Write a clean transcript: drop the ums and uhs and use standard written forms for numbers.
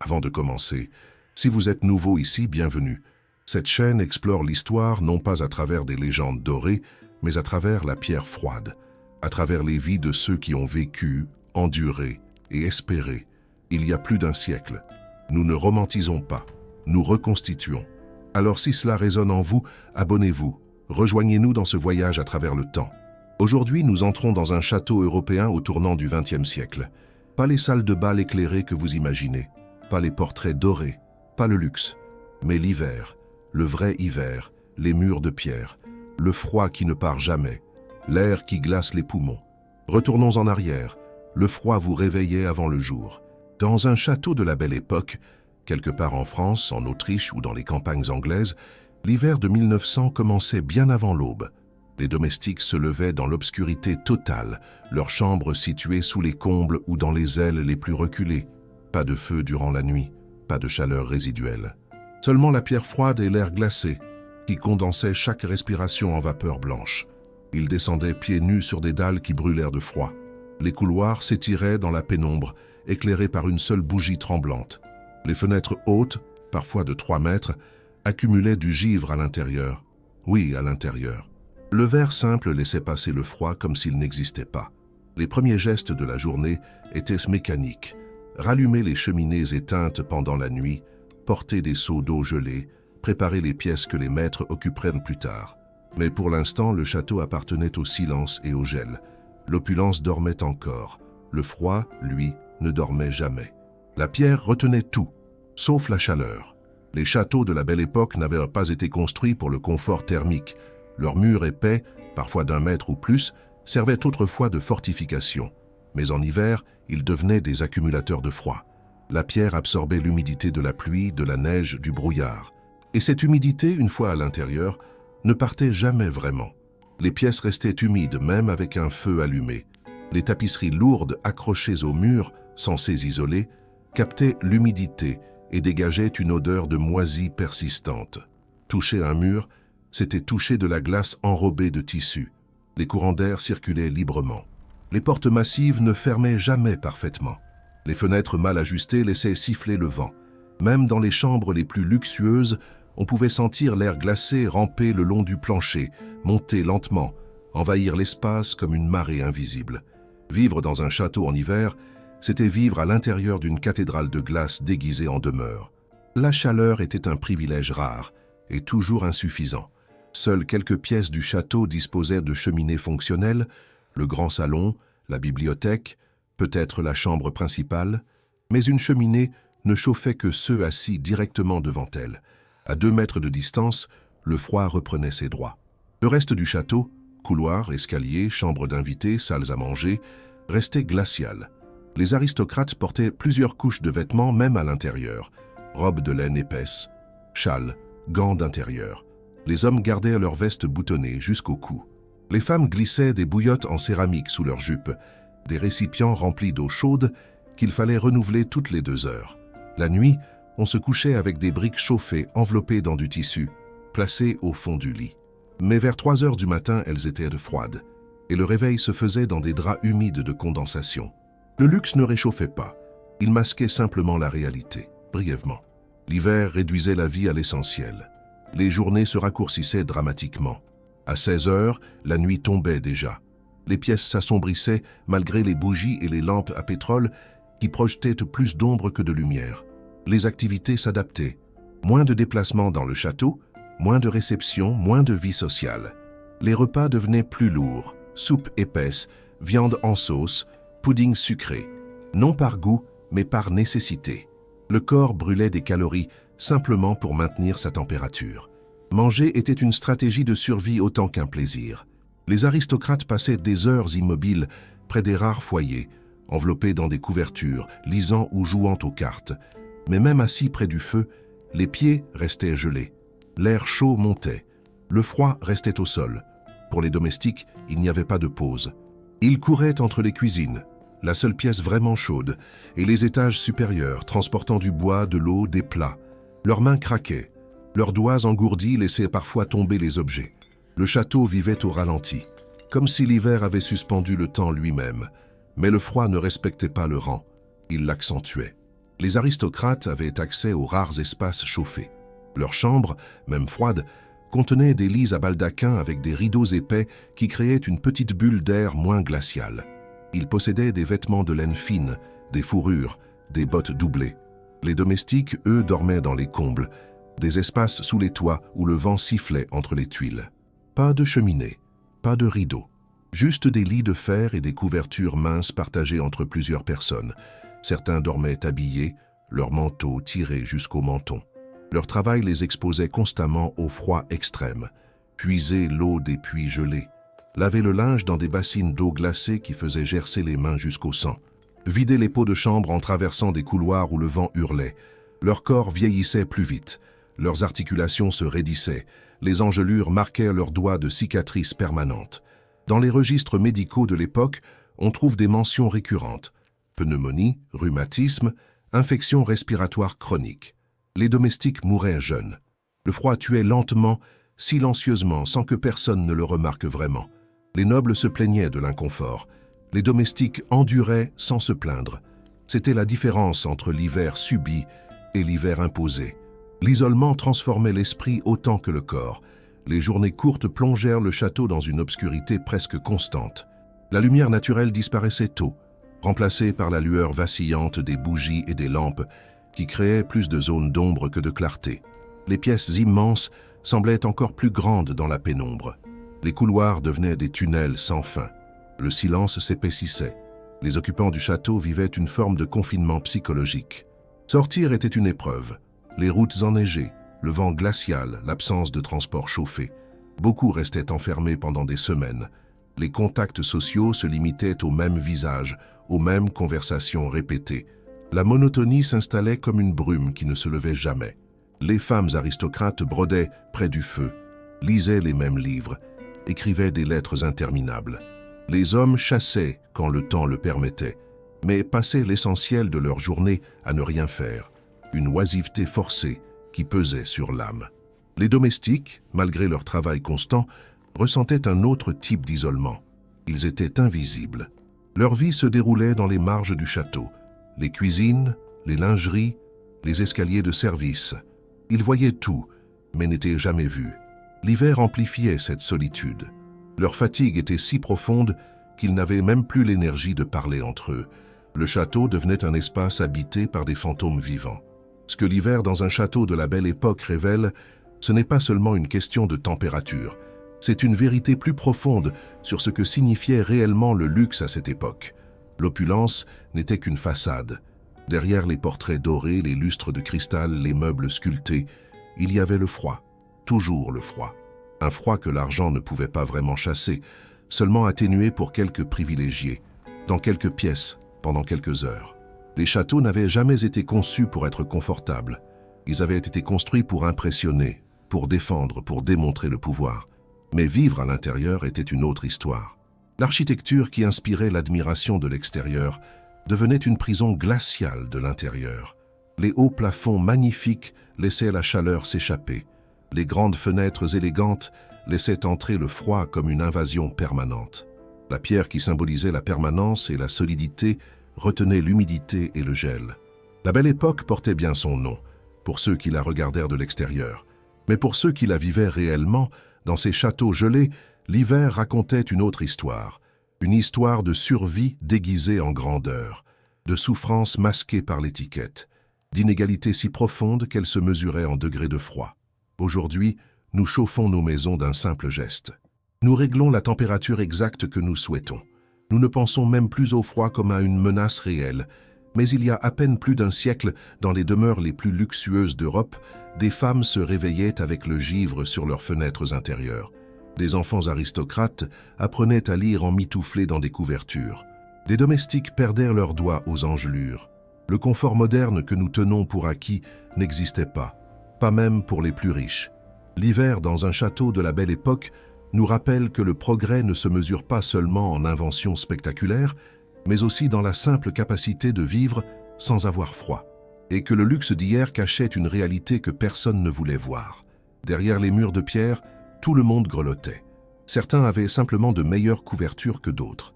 Avant de commencer, si vous êtes nouveau ici, bienvenue. Cette chaîne explore l'histoire non pas à travers des légendes dorées, mais à travers la pierre froide, à travers les vies de ceux qui ont vécu, enduré et espéré il y a plus d'un siècle. Nous ne romantisons pas, nous reconstituons. Alors si cela résonne en vous, abonnez-vous, rejoignez-nous dans ce voyage à travers le temps. Aujourd'hui, nous entrons dans un château européen au tournant du XXe siècle. Pas les salles de bal éclairées que vous imaginez, pas les portraits dorés, pas le luxe, mais l'hiver, le vrai hiver, les murs de pierre, le froid qui ne part jamais, l'air qui glace les poumons. Retournons en arrière, le froid vous réveillait avant le jour. Dans un château de la Belle Époque, quelque part en France, en Autriche ou dans les campagnes anglaises, l'hiver de 1900 commençait bien avant l'aube. Les domestiques se levaient dans l'obscurité totale, leurs chambres situées sous les combles ou dans les ailes les plus reculées. Pas de feu durant la nuit, pas de chaleur résiduelle. Seulement la pierre froide et l'air glacé, qui condensaient chaque respiration en vapeur blanche. Ils descendaient pieds nus sur des dalles qui brûlèrent de froid. Les couloirs s'étiraient dans la pénombre, éclairés par une seule bougie tremblante. Les fenêtres hautes, parfois de 3 mètres, accumulaient du givre à l'intérieur. Oui, à l'intérieur. Le verre simple laissait passer le froid comme s'il n'existait pas. Les premiers gestes de la journée étaient mécaniques. Rallumer les cheminées éteintes pendant la nuit, porter des seaux d'eau gelée, préparer les pièces que les maîtres occuperaient plus tard. Mais pour l'instant, le château appartenait au silence et au gel. L'opulence dormait encore. Le froid, lui, ne dormait jamais. La pierre retenait tout, sauf la chaleur. Les châteaux de la Belle Époque n'avaient pas été construits pour le confort thermique. Leurs murs épais, parfois d'1 mètre ou plus, servaient autrefois de fortification. Mais en hiver, ils devenaient des accumulateurs de froid. La pierre absorbait l'humidité de la pluie, de la neige, du brouillard. Et cette humidité, une fois à l'intérieur, ne partait jamais vraiment. Les pièces restaient humides, même avec un feu allumé. Les tapisseries lourdes accrochées aux murs, censées isoler, captaient l'humidité et dégageaient une odeur de moisie persistante. Toucher un mur, c'était toucher de la glace enrobée de tissu. Les courants d'air circulaient librement. Les portes massives ne fermaient jamais parfaitement. Les fenêtres mal ajustées laissaient siffler le vent. Même dans les chambres les plus luxueuses, on pouvait sentir l'air glacé ramper le long du plancher, monter lentement, envahir l'espace comme une marée invisible. Vivre dans un château en hiver, c'était vivre à l'intérieur d'une cathédrale de glace déguisée en demeure. La chaleur était un privilège rare et toujours insuffisant. Seules quelques pièces du château disposaient de cheminées fonctionnelles, le grand salon, la bibliothèque, peut-être la chambre principale, mais une cheminée ne chauffait que ceux assis directement devant elle. À 2 mètres de distance, le froid reprenait ses droits. Le reste du château, couloirs, escaliers, chambres d'invités, salles à manger, restait glacial. Les aristocrates portaient plusieurs couches de vêtements même à l'intérieur, robes de laine épaisse, châles, gants d'intérieur. Les hommes gardaient leurs vestes boutonnées jusqu'au cou. Les femmes glissaient des bouillottes en céramique sous leurs jupes, des récipients remplis d'eau chaude qu'il fallait renouveler toutes les 2 heures. La nuit, on se couchait avec des briques chauffées enveloppées dans du tissu, placées au fond du lit. Mais vers 3 heures du matin, elles étaient froides, et le réveil se faisait dans des draps humides de condensation. Le luxe ne réchauffait pas, il masquait simplement la réalité, brièvement. L'hiver réduisait la vie à l'essentiel. Les journées se raccourcissaient dramatiquement. À 16 heures, la nuit tombait déjà. Les pièces s'assombrissaient malgré les bougies et les lampes à pétrole qui projetaient plus d'ombre que de lumière. Les activités s'adaptaient. Moins de déplacements dans le château, moins de réceptions, moins de vie sociale. Les repas devenaient plus lourds, soupe épaisse, viande en sauce, pudding sucré. Non par goût, mais par nécessité. Le corps brûlait des calories simplement pour maintenir sa température. Manger était une stratégie de survie autant qu'un plaisir. Les aristocrates passaient des heures immobiles près des rares foyers, enveloppés dans des couvertures, lisant ou jouant aux cartes. Mais même assis près du feu, les pieds restaient gelés. L'air chaud montait. Le froid restait au sol. Pour les domestiques, il n'y avait pas de pause. Ils couraient entre les cuisines, la seule pièce vraiment chaude, et les étages supérieurs, transportant du bois, de l'eau, des plats. Leurs mains craquaient. Leurs doigts engourdis laissaient parfois tomber les objets. Le château vivait au ralenti, comme si l'hiver avait suspendu le temps lui-même. Mais le froid ne respectait pas le rang, il l'accentuait. Les aristocrates avaient accès aux rares espaces chauffés. Leurs chambres, même froides, contenaient des lits à baldaquin avec des rideaux épais qui créaient une petite bulle d'air moins glaciale. Ils possédaient des vêtements de laine fine, des fourrures, des bottes doublées. Les domestiques, eux, dormaient dans les combles, des espaces sous les toits où le vent sifflait entre les tuiles. Pas de cheminée, pas de rideaux, juste des lits de fer et des couvertures minces partagées entre plusieurs personnes. Certains dormaient habillés, leurs manteaux tirés jusqu'au menton. Leur travail les exposait constamment au froid extrême. Puiser l'eau des puits gelés, laver le linge dans des bassines d'eau glacée qui faisaient gercer les mains jusqu'au sang, vider les pots de chambre en traversant des couloirs où le vent hurlait. Leur corps vieillissait plus vite, leurs articulations se raidissaient, les engelures marquaient leurs doigts de cicatrices permanentes. Dans les registres médicaux de l'époque, on trouve des mentions récurrentes: pneumonie, rhumatisme, infections respiratoires chroniques. Les domestiques mouraient jeunes. Le froid tuait lentement, silencieusement, sans que personne ne le remarque vraiment. Les nobles se plaignaient de l'inconfort. Les domestiques enduraient sans se plaindre. C'était la différence entre l'hiver subi et l'hiver imposé. L'isolement transformait l'esprit autant que le corps. Les journées courtes plongèrent le château dans une obscurité presque constante. La lumière naturelle disparaissait tôt, remplacée par la lueur vacillante des bougies et des lampes, qui créaient plus de zones d'ombre que de clarté. Les pièces immenses semblaient encore plus grandes dans la pénombre. Les couloirs devenaient des tunnels sans fin. Le silence s'épaississait. Les occupants du château vivaient une forme de confinement psychologique. Sortir était une épreuve. Les routes enneigées, le vent glacial, l'absence de transport chauffé. Beaucoup restaient enfermés pendant des semaines. Les contacts sociaux se limitaient aux mêmes visages, aux mêmes conversations répétées. La monotonie s'installait comme une brume qui ne se levait jamais. Les femmes aristocrates brodaient près du feu, lisaient les mêmes livres, écrivaient des lettres interminables. Les hommes chassaient quand le temps le permettait, mais passaient l'essentiel de leur journée à ne rien faire, une oisiveté forcée qui pesait sur l'âme. Les domestiques, malgré leur travail constant, ressentaient un autre type d'isolement. Ils étaient invisibles. Leur vie se déroulait dans les marges du château, les cuisines, les lingeries, les escaliers de service. Ils voyaient tout, mais n'étaient jamais vus. L'hiver amplifiait cette solitude. Leur fatigue était si profonde qu'ils n'avaient même plus l'énergie de parler entre eux. Le château devenait un espace habité par des fantômes vivants. Ce que l'hiver dans un château de la Belle Époque révèle, ce n'est pas seulement une question de température. C'est une vérité plus profonde sur ce que signifiait réellement le luxe à cette époque. L'opulence n'était qu'une façade. Derrière les portraits dorés, les lustres de cristal, les meubles sculptés, il y avait le froid, toujours le froid. Un froid que l'argent ne pouvait pas vraiment chasser, seulement atténué pour quelques privilégiés, dans quelques pièces, pendant quelques heures. Les châteaux n'avaient jamais été conçus pour être confortables. Ils avaient été construits pour impressionner, pour défendre, pour démontrer le pouvoir. Mais vivre à l'intérieur était une autre histoire. L'architecture qui inspirait l'admiration de l'extérieur devenait une prison glaciale de l'intérieur. Les hauts plafonds magnifiques laissaient la chaleur s'échapper. Les grandes fenêtres élégantes laissaient entrer le froid comme une invasion permanente. La pierre qui symbolisait la permanence et la solidité retenait l'humidité et le gel. La Belle Époque portait bien son nom, pour ceux qui la regardèrent de l'extérieur. Mais pour ceux qui la vivaient réellement, dans ces châteaux gelés, l'hiver racontait une autre histoire. Une histoire de survie déguisée en grandeur, de souffrance masquée par l'étiquette, d'inégalité si profonde qu'elle se mesurait en degrés de froid. Aujourd'hui, nous chauffons nos maisons d'un simple geste. Nous réglons la température exacte que nous souhaitons. Nous ne pensons même plus au froid comme à une menace réelle, mais il y a à peine plus d'un siècle, dans les demeures les plus luxueuses d'Europe, des femmes se réveillaient avec le givre sur leurs fenêtres intérieures. Des enfants aristocrates apprenaient à lire emmitouflés dans des couvertures. Des domestiques perdèrent leurs doigts aux engelures. Le confort moderne que nous tenons pour acquis n'existait pas même pour les plus riches. L'hiver dans un château de la Belle Époque nous rappelle que le progrès ne se mesure pas seulement en inventions spectaculaires, mais aussi dans la simple capacité de vivre sans avoir froid. Et que le luxe d'hier cachait une réalité que personne ne voulait voir. Derrière les murs de pierre, tout le monde grelottait. Certains avaient simplement de meilleures couvertures que d'autres.